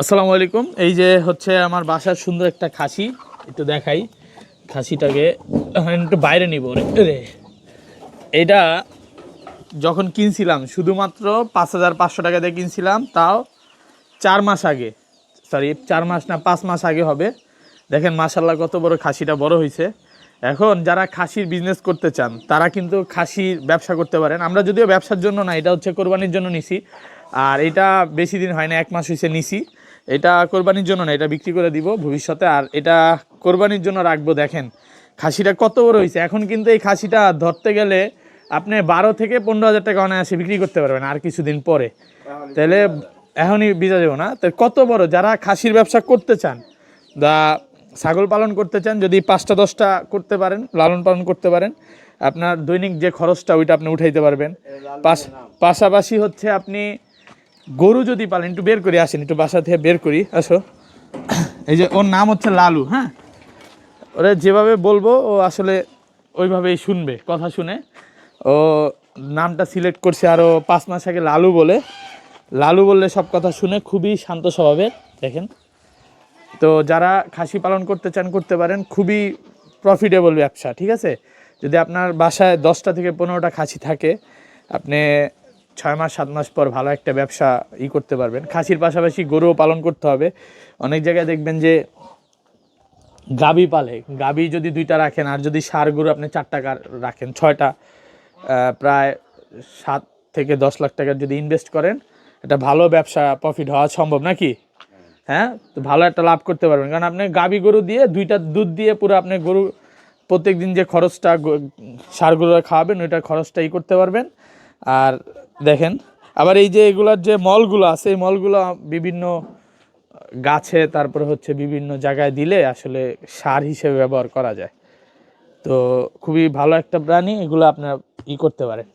আসসালামু আলাইকুম। এই যে হচ্ছে আমার বাসার সুন্দর একটা খাসি, একটু দেখাই খাসিটাকে। একটু বাইরে নিব রে। এটা যখন কিনছিলাম শুধুমাত্র 5,500 টাকা দিয়ে কিনছিলাম, তাও 4 মাস আগে, সরি 4 মাস না 5 মাস আগে হবে। দেখেন মাশাল্লাহ কত বড় খাসিটা বড় হয়েছে। এখন যারা খাসির বিজনেস করতে চান তারা কিন্তু খাসির ব্যবসা করতে পারেন। আমরা যদিও ব্যবসার জন্য না, এটা হচ্ছে কোরবানির জন্য নিছি। আর এটা বেশি দিন হয় না, 1 মাস হয়েছে নিছি। এটা কোরবানির জন্য না, এটা বিক্রি করে দিব ভবিষ্যতে। আর এটা কোরবানির জন্য রাখবো। দেখেন খাসিটা কত বড় হয়েছে। এখন কিন্তু এই খাসিটা ধরতে গেলে আপনি 12 থেকে 15 হাজার টাকা অনায়াসে বিক্রি করতে পারবেন আর কিছুদিন পরে। তাহলে এখনই বিজা যাবো না। তো কত বড়, যারা খাসির ব্যবসা করতে চান, ছাগল পালন করতে চান, যদি 5টা 10টা করতে পারেন, লালন পালন করতে পারেন, আপনার দৈনিক যে খরচটা ওইটা আপনি উঠাইতে পারবেন। পাশাপাশি হচ্ছে আপনি গরু যদি পালেন, একটু বের করি, আসেন একটু বাসা থেকে বের করি, আসো। এই যে ওর নাম হচ্ছে লালু। হ্যাঁ, ওরা যেভাবে বলবো ও আসলে ওইভাবেই শুনবে, কথা শুনে। ও নামটা সিলেক্ট করছে আরও 5 মাস আগে লালু বলে। লালু বললে সব কথা শুনে, খুবই শান্ত স্বভাবের। দেখেন, তো যারা খাসি পালন করতে চান করতে পারেন, খুবই প্রফিটেবল ব্যবসা। ঠিক আছে, যদি আপনার বাসায় 10টা থেকে 15টা খাসি থাকে, আপনি 6 মাস 7 মাস পর ভালো একটা ব্যবসা করতে পারবেন। খাসির পাশাপাশি গরুও পালন করতে হবে। অনেক জায়গায় দেখবেন যে গাবি পালে, গাবি যদি 2টা রাখেন, আর যদি ষাঁড় গরু আপনি 4টা রাখেন, 6টা, প্রায় 7 থেকে 10 লাখ টাকার যদি ইনভেস্ট করেন, এটা ভালো ব্যবসা, প্রফিট হওয়া সম্ভব নাকি? হ্যাঁ, তো ভালো একটা লাভ করতে পারবেন। কারণ আপনি গাবি গরু দিয়ে 2টা দুধ দিয়ে পুরো আপনি গরু প্রত্যেক দিন যে খরচটা ষাঁড় গরু খাওয়াবেন, ওইটার খরচটা করতে পারবেন। আর দেখেন, আবার এই যে এগুলার যে মলগুলো আছে, এই মলগুলো বিভিন্ন গাছে, তারপরে হচ্ছে বিভিন্ন জায়গায় দিলে আসলে সার হিসেবে ব্যবহার করা যায়। তো খুবই ভালো একটা প্রাণী, এগুলো আপনারা করতে পারেন।